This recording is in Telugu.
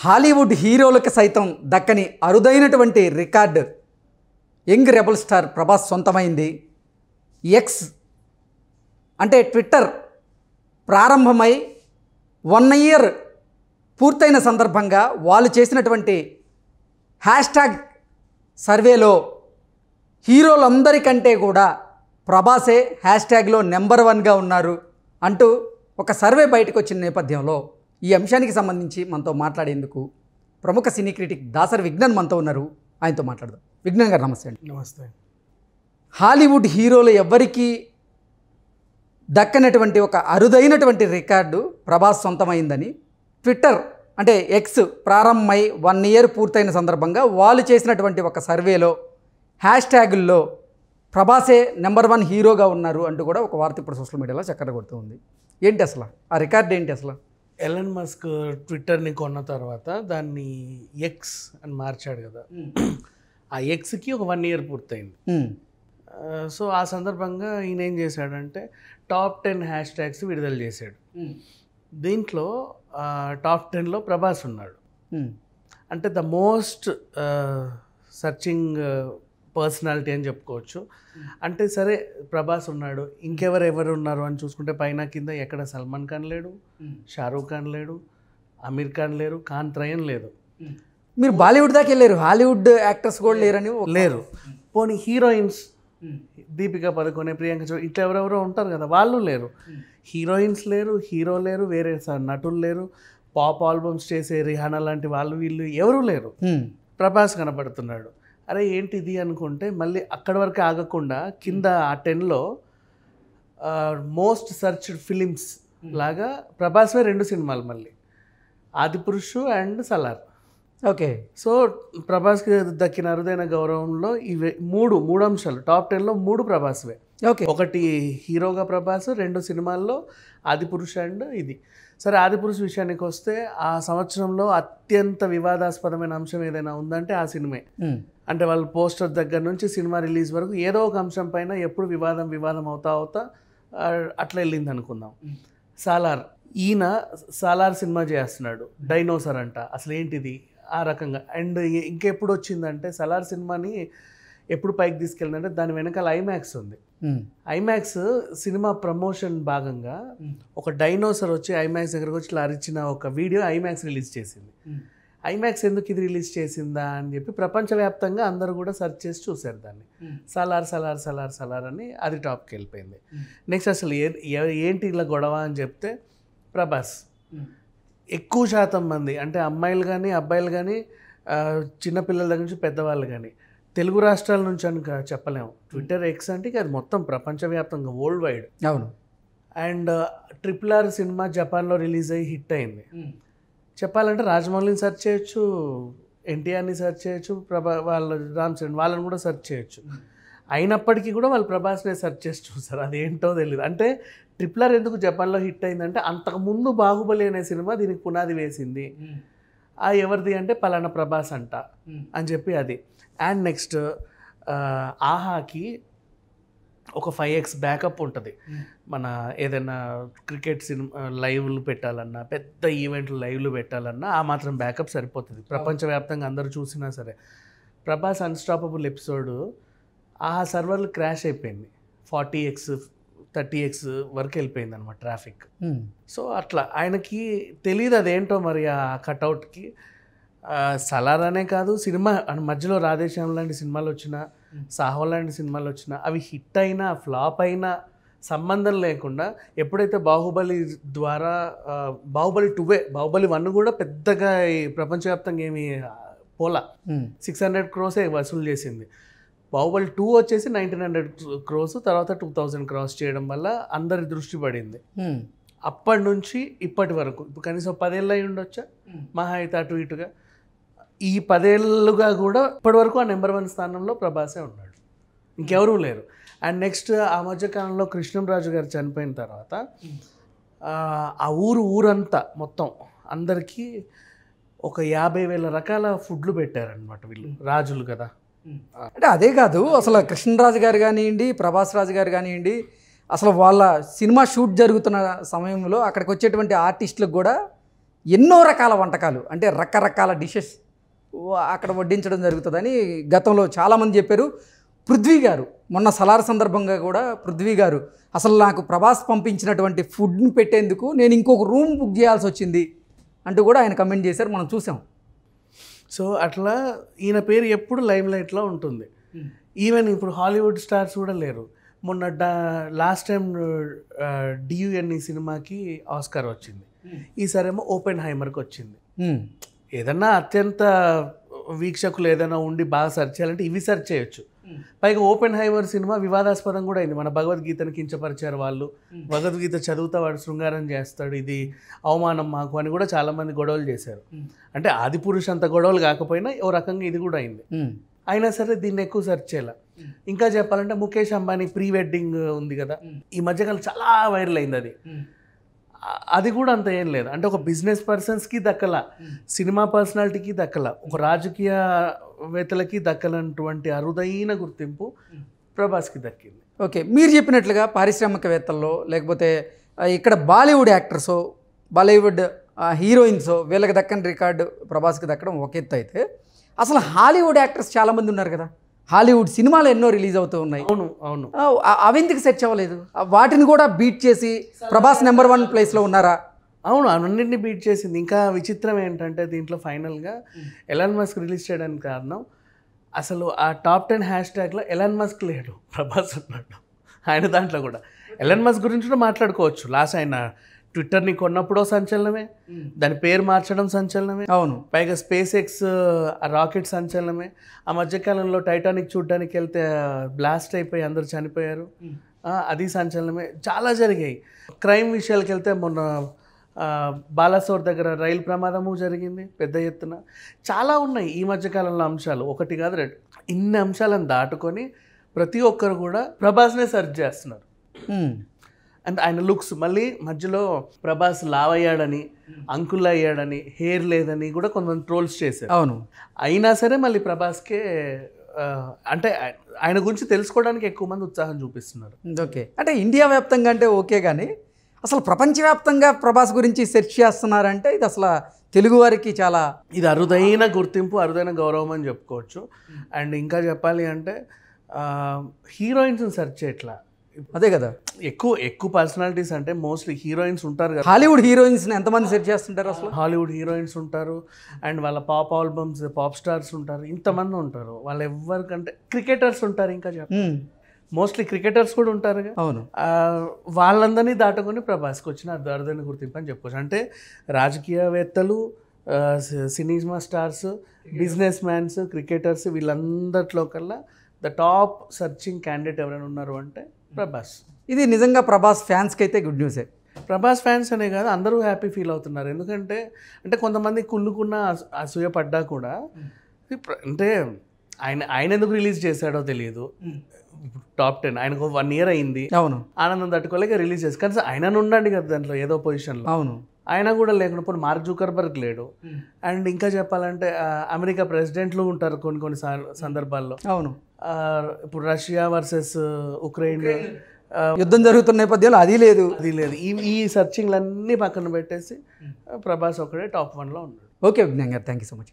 హాలీవుడ్ హీరోలకు సైతం దక్కని అరుదైనటువంటి record young rebel star Prabhas సొంతమైంది. ఎక్స్ అంటే ట్విట్టర్ ప్రారంభమై 1 ఇయర్ పూర్తయిన సందర్భంగా వాళ్ళు చేసినటువంటి హ్యాష్ట్యాగ్ సర్వేలో హీరోలందరికంటే కూడా ప్రభాసే హ్యాష్ట్యాగ్లో నెంబర్ 1గా ఉన్నారు అంటూ ఒక సర్వే బయటకు వచ్చిన నేపథ్యంలో ఈ అంశానికి సంబంధించి మనతో మాట్లాడేందుకు ప్రముఖ సినీ క్రిటిక్ దాసరి విజ్ఞాన్ మనతో ఉన్నారు. ఆయనతో మాట్లాడదాం. విజ్ఞాన్ గారు నమస్తే అండి. నమస్తే. హాలీవుడ్ హీరోలు ఎవ్వరికీ దక్కనటువంటి ఒక అరుదైనటువంటి రికార్డు ప్రభాస్ సొంతమైందని ట్విట్టర్ అంటే ఎక్స్ ప్రారంభమై 1 ఇయర్ పూర్తయిన సందర్భంగా వాళ్ళు చేసినటువంటి ఒక సర్వేలో హ్యాష్ట్యాగుల్లో ప్రభాసే నెంబర్ 1 హీరోగా ఉన్నారు అంటూ కూడా ఒక వార్త ఇప్పుడు సోషల్ మీడియాలో చక్కర కొడుతూ ఉంది. ఏంటి అసలు ఆ రికార్డ్ ఏంటి అసలు? ఎలన్ మస్క్ ట్విట్టర్ని కొన్న తర్వాత దాన్ని ఎక్స్ అని మార్చాడు కదా. ఆ ఎక్స్కి ఒక 1 ఇయర్ పూర్తయింది. సో ఆ సందర్భంగా ఈయన ఏం చేశాడంటే టాప్ 10 హ్యాష్ట్యాగ్స్ విడుదల చేశాడు. దీంట్లో టాప్ 10లో ప్రభాస్ ఉన్నాడు. అంటే ద మోస్ట్ సర్చింగ్ పర్సనాలిటీ అని చెప్పుకోవచ్చు. అంటే సరే ప్రభాస్ ఉన్నాడు, ఇంకెవరెవరు ఉన్నారు అని చూసుకుంటే పైన కింద ఎక్కడ సల్మాన్ ఖాన్ లేడు, షారూక్ ఖాన్ లేడు, అమీర్ ఖాన్ లేరు, ఖాన్ త్రయన్ లేదు. మీరు బాలీవుడ్ దాకా వెళ్ళారు, హాలీవుడ్ యాక్టర్స్ కూడా లేరని లేరు. పోనీ హీరోయిన్స్ దీపికా పదుకొనే, ప్రియాంక చోప్రా ఇట్లా ఎవరెవరో ఉంటారు కదా, వాళ్ళు లేరు. హీరోయిన్స్ లేరు, హీరో లేరు, వేరే నటులు లేరు, పాప్ ఆల్బమ్స్ చేసే రిహానా లాంటి వాళ్ళు వీళ్ళు ఎవరూ లేరు. ప్రభాస్ కనపడుతున్నాడు. అరే ఏంటిది అనుకుంటే మళ్ళీ అక్కడి వరకు ఆగకుండా కింద ఆ 10లో మోస్ట్ సర్చ్డ్ ఫిలిమ్స్ లాగా ప్రభాస్వే 2 సినిమాలు, మళ్ళీ Adipurush and Salaar. Okay. So ప్రభాస్కి దక్కిన అరుదైన గౌరవంలో ఇవి మూడు అంశాలు. టాప్ 10లో 3 ప్రభాస్వే. ఓకే. ఒకటి హీరోగా ప్రభాస్, 2 సినిమాల్లో ఆదిపురుషు అండ్ ఇది. సరే ఆదిపురుషు విషయానికి వస్తే ఆ సంవత్సరంలో అత్యంత వివాదాస్పదమైన అంశం ఏదైనా ఉందంటే ఆ సినిమే. అంటే వాళ్ళు పోస్టర్ దగ్గర నుంచి సినిమా రిలీజ్ వరకు ఏదో ఒక అంశం పైన ఎప్పుడు వివాదం అవుతా అట్లా వెళ్ళింది అనుకుందాం. సాలార్, ఈయన సాలార్ సినిమా చేస్తున్నాడు, డైనోసర్ అంట, అసలు ఏంటిది ఆ రకంగా. అండ్ ఇంకెప్పుడు వచ్చిందంటే సలార్ సినిమాని ఎప్పుడు పైకి తీసుకెళ్ళిందంటే దాని వెనకాల ఐమాక్స్ ఉంది. ఐమాక్స్ సినిమా ప్రమోషన్ భాగంగా ఒక డైనోసర్ వచ్చి ఐమాక్స్ దగ్గరకు వచ్చి ఇలా అరిచిన ఒక వీడియో ఐమాక్స్ రిలీజ్ చేసింది. ఐమాక్స్ ఎందుకు ఇది రిలీజ్ చేసిందా అని చెప్పి ప్రపంచవ్యాప్తంగా అందరూ కూడా సెర్చ్ చేసి చూశారు దాన్ని. సలార్ సలార్ సలార్ సలార్ అని అది టాప్కి వెళ్ళిపోయింది. నెక్స్ట్ అసలు ఏంటి ఇలా గొడవ అని చెప్తే ప్రభాస్ ఎక్కువ శాతం మంది అంటే అమ్మాయిలు కానీ అబ్బాయిలు కానీ చిన్నపిల్లల దగ్గర నుంచి పెద్దవాళ్ళు కానీ తెలుగు రాష్ట్రాల నుంచి అని చెప్పలేము. ట్విట్టర్ ఎక్స్ అంటే అది మొత్తం ప్రపంచవ్యాప్తంగా వరల్డ్ వైడ్. అవును. అండ్ RRR సినిమా జపాన్లో రిలీజ్ అయ్యి హిట్ అయింది. చెప్పాలంటే రాజమౌళిని సెర్చ్ చేయొచ్చు, ఎన్టీఆర్ని సెర్చ్ చేయొచ్చు, వాళ్ళ రామ్ చరణ్ వాళ్ళని కూడా సెర్చ్ చేయొచ్చు. అయినప్పటికీ కూడా వాళ్ళు ప్రభాస్నే సెర్చ్ చేసి చూసారు. అదేంటో తెలియదు. అంటే RRR ఎందుకు జపాన్లో హిట్ అయిందంటే అంతకుముందు బాహుబలి అనే సినిమా దీనికి పునాది వేసింది. ఆ ఎవరిది అంటే పలానా ప్రభాస్ అంట అని చెప్పి అది. అండ్ నెక్స్ట్ ఆహాకి ఒక 5x బ్యాకప్ ఉంటుంది. మన ఏదైనా క్రికెట్ సినిమా లైవ్లు పెట్టాలన్నా, పెద్ద ఈవెంట్లు లైవ్లు పెట్టాలన్నా ఆ మాత్రం బ్యాకప్ సరిపోతుంది. ప్రపంచవ్యాప్తంగా అందరూ చూసినా సరే. ప్రభాస్ అన్స్టాపబుల్ ఎపిసోడ్ ఆ సర్వర్లు క్రాష్ అయిపోయింది. 40x 30x వరకు వెళ్ళిపోయింది అనమాట ట్రాఫిక్. సో అట్లా ఆయనకి తెలియదు అదేంటో మరి ఆ కట్అవుట్కి. సలార్ అనే కాదు, సినిమా మధ్యలో రాధేశ్యామ్ లాంటి సినిమాలు వచ్చినా, సాహో లాంటి సినిమాలు వచ్చినా అవి హిట్ అయినా ఫ్లాప్ అయినా సంబంధం లేకుండా ఎప్పుడైతే బాహుబలి ద్వారా బాహుబలి 2 బాహుబలి 1 కూడా పెద్దగా ప్రపంచవ్యాప్తంగా ఏమి పోలా, 600 crores వసూలు చేసింది. బాహుబలి 2 వచ్చేసి 1900 crores, తర్వాత 2000 crores చేయడం వల్ల అందరి దృష్టి పడింది. అప్పటి నుంచి ఇప్పటి వరకు ఇప్పుడు కనీసం 10 ఏళ్ళు అయి ఉండొచ్చా, మహా అయితే అటు ఇటుగా. ఈ 10 ఏళ్ళుగా కూడా ఇప్పటి వరకు ఆ నెంబర్ 1 స్థానంలో ప్రభాసే ఉన్నాడు, ఇంకెవరూ లేరు. అండ్ నెక్స్ట్ ఆ మధ్యకాలంలో కృష్ణంరాజు గారు చనిపోయిన తర్వాత ఆ ఊరంతా మొత్తం అందరికీ ఒక 50,000 రకాల ఫుడ్లు పెట్టారనమాట. వీళ్ళు రాజులు కదా. అంటే అదే కాదు, అసలు కృష్ణరాజు గారు కానివ్వండి, ప్రభాస్ రాజు గారు కానివ్వండి, అసలు వాళ్ళ సినిమా షూట్ జరుగుతున్న సమయంలో అక్కడికి వచ్చేటువంటి ఆర్టిస్టులకు కూడా ఎన్నో రకాల వంటకాలు అంటే రకరకాల డిషెస్ అక్కడ వడ్డించడం జరుగుతుందని గతంలో చాలామంది చెప్పారు. పృథ్వీ గారు మొన్న సలార్ సందర్భంగా కూడా పృథ్వీ గారు అసలు నాకు ప్రభాస్ పంపించినటువంటి ఫుడ్ని పెట్టేందుకు నేను ఇంకొక రూమ్ బుక్ చేయాల్సి వచ్చింది అంటూ కూడా ఆయన కమెంట్ చేశారు, మనం చూసాం. సో అట్లా ఈయన పేరు ఎప్పుడు లైమ్ లైట్లో ఉంటుంది. ఈవెన్ ఇప్పుడు హాలీవుడ్ స్టార్స్ కూడా లేరు. మొన్న లాస్ట్ టైం డియుఎన్ఈ సినిమాకి ఆస్కార్ వచ్చింది, ఈసారేమో ఓపెన్ హైమర్కి వచ్చింది. ఏదన్నా అత్యంత వీక్షకులు ఏదైనా ఉండి బాగా సెర్చ్ చేయాలంటే ఇవి సెర్చ్ చేయొచ్చు. పైగా ఓపెన్ హైమర్ సినిమా వివాదాస్పదం కూడా అయింది. మన భగవద్గీతను కించపరిచారు వాళ్ళు, భగవద్గీత చదువుతా వాడు శృంగారం చేస్తాడు, ఇది అవమానం మాకు అని కూడా చాలామంది గొడవలు చేశారు. అంటే ఆది పురుష్ అంత గొడవలు కాకపోయినా ఓ రకంగా ఇది కూడా అయింది. అయినా సరే దీన్ని ఎక్కువ సెర్చ్ చేయాల. ఇంకా చెప్పాలంటే ముఖేష్ అంబానీ ప్రీ వెడ్డింగ్ ఉంది కదా, ఈ మధ్యకాలం చాలా వైరల్ అయింది. అది కూడా అంత ఏం లేదు. అంటే ఒక బిజినెస్ పర్సన్స్కి దక్కల, సినిమా పర్సనాలిటీకి దక్కల, ఒక రాజకీయవేత్తలకి దక్కలటువంటి అరుదైన గుర్తింపు ప్రభాస్కి దక్కింది. ఓకే, మీరు చెప్పినట్లుగా పారిశ్రామికవేత్తల్లో లేకపోతే ఇక్కడ బాలీవుడ్ యాక్టర్సో బాలీవుడ్ హీరోయిన్సో వీళ్ళకి దక్కని రికార్డు ప్రభాస్కి దక్కడం ఒక ఎత్తు అయితే, అసలు హాలీవుడ్ యాక్టర్స్ చాలామంది ఉన్నారు కదా, హాలీవుడ్ సినిమాలు ఎన్నో రిలీజ్ అవుతూ ఉన్నాయి. అవును అవును, అవెందుకు సెర్చ్ అవ్వలేదు? వాటిని కూడా బీట్ చేసి ప్రభాస్ నెంబర్ 1 ప్లేస్లో ఉన్నారా? అవును, అన్నింటినీ బీట్ చేసింది. ఇంకా విచిత్రం ఏంటంటే దీంట్లో ఫైనల్గా ఎలాన్ మస్క్ రిలీజ్ చేయడానికి కారణం, అసలు ఆ టాప్ 10 హ్యాష్ట్యాగ్లో ఎలాన్ మస్క్ లేడు, ప్రభాస్ ఉన్నాడు. ఆయన దాంట్లో కూడా ఎలాన్ మస్క్ గురించి కూడా మాట్లాడుకోవచ్చు. లాస్ట్ ఆయన ట్విట్టర్ని కొన్నప్పుడో సంచలనమే, దాని పేరు మార్చడం సంచలనమే. అవును, పైగా స్పేస్ ఎక్స్ రాకెట్ సంచలనమే. ఆ మధ్యకాలంలో టైటానిక్ చూడడానికి వెళ్తే బ్లాస్ట్ అయిపోయి అందరు చనిపోయారు, అది సంచలనమే. చాలా జరిగాయి. క్రైమ్ విషయాలకు వెళ్తే మొన్న బాలాసోర్ దగ్గర రైలు ప్రమాదము జరిగింది పెద్ద ఎత్తున. చాలా ఉన్నాయి ఈ మధ్యకాలంలో అంశాలు, ఒకటి కాదు రెండు. ఇన్ని అంశాలను దాటుకొని ప్రతి ఒక్కరు కూడా ప్రభాస్నే సెర్చ్ చేస్తున్నారు. అండ్ ఆయన లుక్స్ మళ్ళీ మధ్యలో ప్రభాస్ లావ్ అయ్యాడని, అంకుల్ అయ్యాడని, హెయిర్ లేదని కూడా కొంతమంది ట్రోల్స్ చేశారు. అవును, అయినా సరే మళ్ళీ ప్రభాస్కే అంటే ఆయన గురించి తెలుసుకోవడానికి ఎక్కువ మంది ఉత్సాహం చూపిస్తున్నారు. ఓకే, అంటే ఇండియా వ్యాప్తంగా అంటే ఓకే, కానీ అసలు ప్రపంచవ్యాప్తంగా ప్రభాస్ గురించి సెర్చ్ చేస్తున్నారంటే ఇది అసలు తెలుగు వారికి చాలా ఇది అరుదైన గుర్తింపు, అరుదైన గౌరవం అని చెప్పుకోవచ్చు. అండ్ ఇంకా చెప్పాలి అంటే హీరోయిన్స్ సెర్చ్ చేయట్లా. అదే కదా, ఎక్కువ పర్సనాలిటీస్ అంటే మోస్ట్లీ హీరోయిన్స్ ఉంటారు కదా. హాలీవుడ్ హీరోయిన్స్ని ఎంతమంది సెర్చ్ చేస్తుంటారు అసలు? హాలీవుడ్ హీరోయిన్స్ ఉంటారు, అండ్ వాళ్ళ పాప్ ఆల్బమ్స్ పాప్ స్టార్స్ ఉంటారు, ఇంతమంది ఉంటారు. వాళ్ళు ఎవరికంటే క్రికెటర్స్ ఉంటారు, ఇంకా మోస్ట్లీ క్రికెటర్స్ కూడా ఉంటారు. అవును, వాళ్ళందరినీ దాటుకొని ప్రభాస్కి వచ్చిన అరుదైన గుర్తింపు అని చెప్పుకోవచ్చు. అంటే రాజకీయవేత్తలు, cinema stars, business mans, cricketers, వీళ్ళందరిలో కల్లా ద టాప్ సర్చింగ్ క్యాండిడేట్ ఎవరైనా ఉన్నారు అంటే ప్రభాస్. ఇది నిజంగా ప్రభాస్ ఫ్యాన్స్కి అయితే గుడ్ న్యూసే. ప్రభాస్ ఫ్యాన్స్ అనే కాదు, అందరూ హ్యాపీ ఫీల్ అవుతున్నారు. ఎందుకంటే కొంతమంది కుళ్ళుకున్న అసూయ పడ్డా కూడా, అంటే ఆయన ఎందుకు రిలీజ్ చేశాడో తెలియదు. టాప్ 10 ఆయనకు 1 year అయింది. అవును, ఆనందం తట్టుకోలేక రిలీజ్ చేసి, కానీ ఆయన ఉండండి కదా దాంట్లో ఏదో పొజిషన్లో. అవును, ఆయన కూడా లేకుండా పోనీ మార్క్ జుకర్బర్గ్ లేడు. అండ్ ఇంకా చెప్పాలంటే అమెరికా ప్రెసిడెంట్లు ఉంటారు కొన్ని సందర్భాల్లో. అవును, ఇప్పుడు రష్యా వర్సెస్ ఉక్రెయిన్ యుద్ధం జరుగుతున్న నేపథ్యంలో అది లేదు. ఈ సర్చింగ్లన్నీ పక్కన పెట్టేసి ప్రభాస్ ఒకడే టాప్ 1లో ఉన్నాడు. ఓకే విజ్ఞాన్ గారు, థ్యాంక్ యూ సో మచ్.